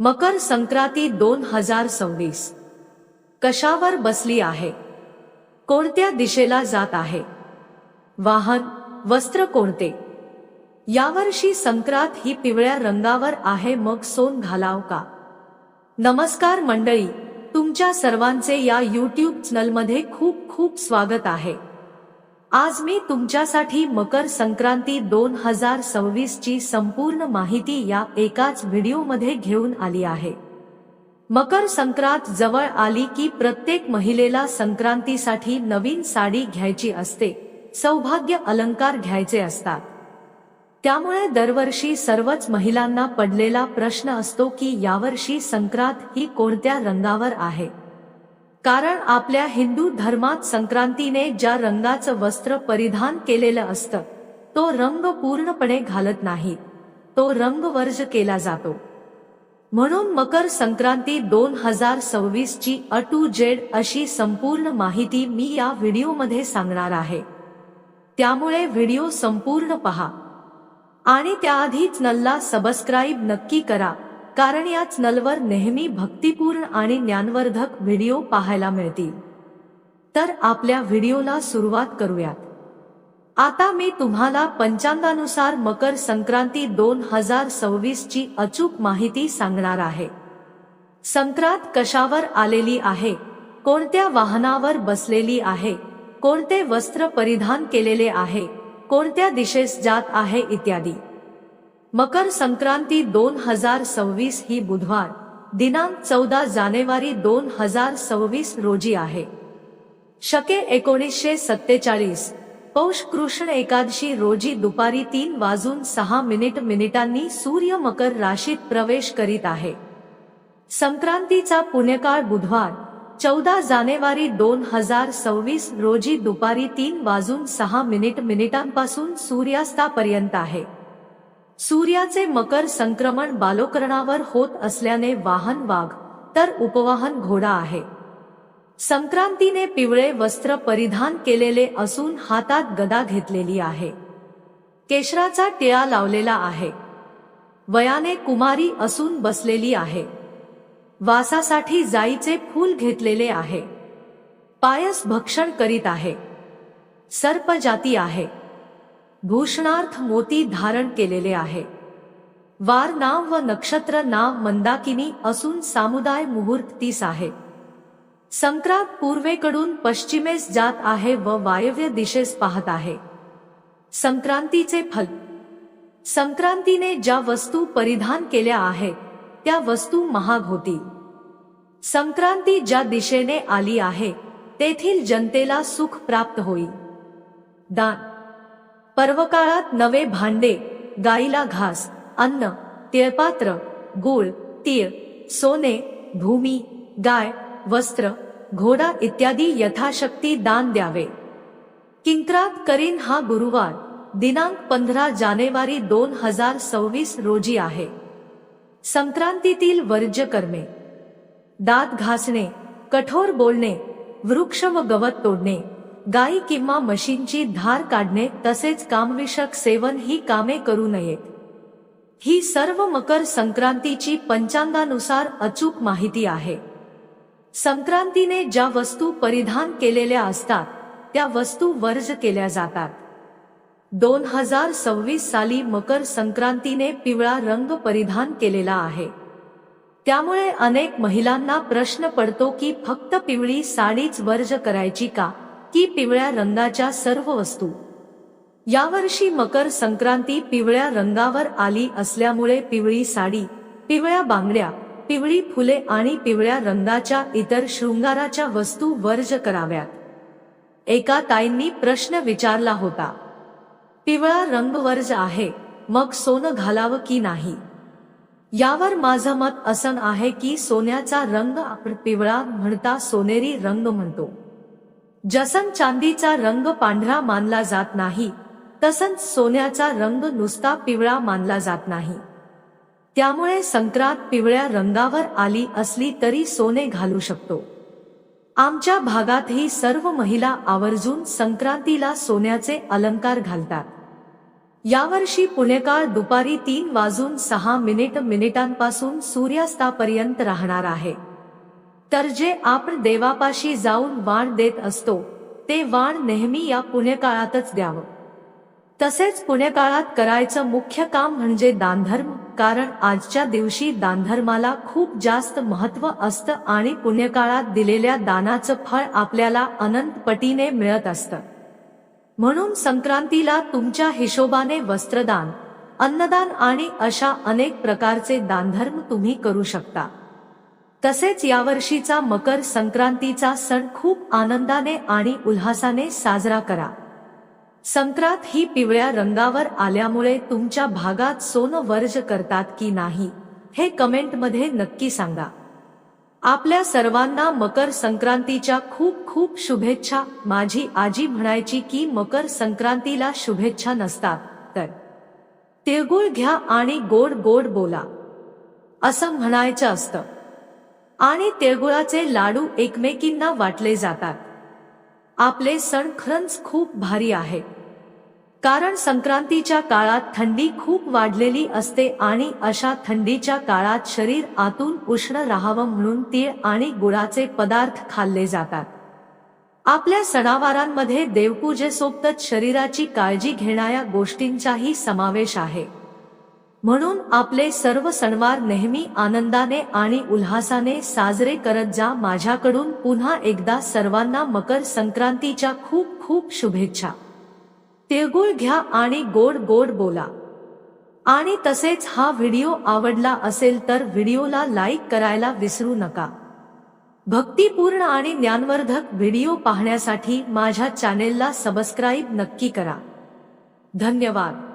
मकर संक्रांती 2026 कशावर बसली आहे? कोणत्या दिशेला जात आहे? वाहन, वस्त्र कोणते? यावर्षी संक्रांत ही पिवळ्या रंगावर आहे, मग सोन घालाव का? नमस्कार मंडळी, तुमच्या सर्वांचे या YouTube चॅनलमध्ये खूप खूप स्वागत आहे। आज मी तुमच्यासाठी मकर संक्रांती 2026 ची संपूर्ण माहिती या एकाच व्हिडिओमध्ये घेऊन आली आहे। मकर संक्रांत जवळ आली की प्रत्येक महिलेला संक्रांतीसाठी नवीन साडी घ्यायची असते, सौभाग्य अलंकार घ्यायचे असतात। त्यामुळे दरवर्षी सर्वच महिलांना पडलेला प्रश्न असतो की यावर्षी संक्रांत ही कोणत्या रंगावर आहे। कारण आपल्या हिंदू धर्मात संक्रांतीने ज्या रंगाचं वस्त्र परिधान केलेलं असतं तो रंग पूर्णपणे घालत नाही, तो रंग वर्ज केला जातो। म्हणून मकर संक्रांती 2026 ची A to Z अशी संपूर्ण माहिती मी या व्हिडिओमध्ये सांगणार आहे। त्यामुळे व्हिडिओ संपूर्ण पहा आणि त्याआधी चॅनलला सबस्क्राइब नक्की करा, कारण या चॅनलवर नेहमी भक्तिपूर्ण आणि ज्ञानवर्धक व्हिडिओ पाहायला मिळतील। तर आपल्या व्हिडिओला सुरुवात करूयात। आता मी तुम्हाला पंचांगानुसार मकर संक्रांती 2026 ची अचूक माहिती सांगणार आहे। संक्रांत कशावर आलेली आहे, कोणत्या वाहनावर बसलेली आहे, कोणते वस्त्र परिधान केलेले आहे, कोणत्या दिशेस जात आहे इत्यादी। मकर संक्रांती 2026 ही बुधवार दिनांक 14 जानेवारी 2026 रोजी आहे। शके 1947 पौष कृष्ण एकादशी रोजी दुपारी 3:06 सूर्य मकर राशीत प्रवेश करीत आहे। संक्रांतीचा पुण्यकाळ बुधवार 14 जानेवारी 2026 रोजी दुपारी 3:06 पासून सूर्यास्तापर्यंत आहे। सूर्याचे मकर संक्रमण बालोकरणावर होत असल्याने वाहन वाघ तर उपवाहन घोडा आहे। संक्रांतीने पिवळे वस्त्र परिधान केलेले असून हातात गदा घेतलेली आहे। केशराचा टिळा लावलेला आहे। वयाने कुमारी असून बसलेली आहे। वासासाठी जाईचे फूल घेतलेले आहे। पायस भक्षण करीत आहे। सर्प जाती आहे। भूषणार्थ मोती धारण केलेले आहे। वार नाव व नक्षत्र नाव मंदाकिनी असून सामुदाय मुहूर्त 30 आहे। संक्रांत पूर्वेकडून पश्चिमेस जात आहे व वायव्य दिशेस पाहत आहे। संक्रांतीचे फल। संक्रांतीने ज्या वस्तू परिधान केल्या आहेत त्या वस्तू महाग होतील। संक्रांती ज्या दिशेने आली आहे तेथील जनतेला सुख प्राप्त होईल। दान। पर्वकाळात नवे भांडे, गाईला घास, अन्न, तिळपात्र, गूळ, तीळ, सोने, भूमी, गाय, वस्त्र, घोडा इत्यादी यथाशक्ती दान द्यावे। किंक्रात करीन हा गुरुवार दिनांक 15 जानेवारी 2026 रोजी आहे। संक्रांतीतील वर्ज्य कर्मे। दात घासणे, कठोर बोलणे, वृक्ष व गवत तोडणे, गाई किंवा म्हशींची धार काढणे तसेच कामविषयक सेवन ही कामे करू नयेत। ही सर्व मकर संक्रांतीची पंचांगानुसार अचूक माहिती आहे। संक्रांतीने ज्या वस्तू परिधान केलेल्या असतात त्या वस्तू वर्ज केल्या जातात। 2026 साली मकर संक्रांतीने पिवळा रंग परिधान केलेला आहे। त्यामुळे अनेक महिलांना प्रश्न पडतो की फक्त पिवळी साडीच वर्ज करायची का, की पिवळ्या रंगाच्या सर्व वस्तू। यावर्षी मकर संक्रांती पिवळ्या रंगावर आली असल्यामुळे पिवळी साडी, पिवळ्या बांगड्या, पिवळी फुले आणि पिवळ्या रंगाच्या इतर शृंगाराच्या वस्तू वर्ज कराव्यात। एका ताईंनी प्रश्न विचारला होता, पिवळा रंग वर्ज आहे, मग सोनं घालावं की नाही? यावर माझं मत असं आहे की सोन्याचा रंग आपण पिवळा म्हणता सोनेरी रंग म्हणतो। जसं चांदीचा रंग पांढरा मानला जात नाही तसंच सोन्याचा रंग नुसता पिवळा मानला जात नाही। त्यामुळे संक्रांत पिवळ्या रंगावर आली असली तरी सोने घालू शकतो। आमच्या भागातही सर्व महिला आवर्जून संक्रांतीला सोन्याचे अलंकार घालतात। यावर्षी पुण्यकाळ दुपारी 3:06 सूर्यास्तापर्यंत राहणार आहे। तर जे आपण देवापाशी जाऊन वाण देत असतो ते वाण नेहमी या पुण्यकाळातच द्यावं। तसेच पुण्यकाळात करायचं मुख्य काम म्हणजे दानधर्म, कारण आजच्या दिवशी दानधर्माला खूप जास्त महत्त्व असतं आणि पुण्यकाळात दिलेल्या दानाचं फळ आपल्याला अनंत पटीने मिळत असतं। म्हणून संक्रांतीला तुमच्या हिशोबाने वस्त्रदान, अन्नदान आणि अशा अनेक प्रकारचे दानधर्म तुम्ही करू शकता। तसेच यावर्षीचा मकर संक्रांतीचा सण खूप आनंदाने आणि उल्हासाने साजरा करा। संक्रांत ही पिवळ्या रंगावर आल्यामुळे तुमच्या भागात सोनं वर्ज करतात की नाही हे कमेंटमध्ये नक्की सांगा। आपल्या सर्वांना मकर संक्रांतीच्या खूप खूप शुभेच्छा। माझी आजी म्हणायची की मकर संक्रांतीला शुभेच्छा नसतात, तर तिळगुळ घ्या आणि गोड गोड बोला असं म्हणायचं असतं आणि तिळगुळाचे लाडू एकमेकींना वाटले जातात। आपले सण खरंच खूप भारी आहेत, कारण संक्रांतीच्या काळात थंडी खूप वाढलेली असते आणि अशा थंडीच्या काळात शरीर आतून उष्ण राहावं म्हणून तीळ आणि गुळाचे पदार्थ खाल्ले जातात। आपल्या सणावारांमध्ये देवपूजेसोबतच शरीराची काळजी घेणाऱ्या गोष्टींचाही समावेश आहे। म्हणून आपले सर्व सणवार नेहमी आनंदाने आणि उल्हासाने साजरे करत जा। माझ्याकडून पुन्हा एकदा सर्वांना मकर संक्रांतीच्या खूप खूप शुभेच्छा। तिळगुळ घ्या आणि गोड गोड बोला। आणि तसेच हा व्हिडिओ आवडला असेल तर व्हिडिओला लाईक करायला विसरू नका। भक्तिपूर्ण आणि ज्ञानवर्धक व्हिडिओ पाहण्यासाठी माझ्या चॅनेलला सबस्क्राईब नक्की करा। धन्यवाद।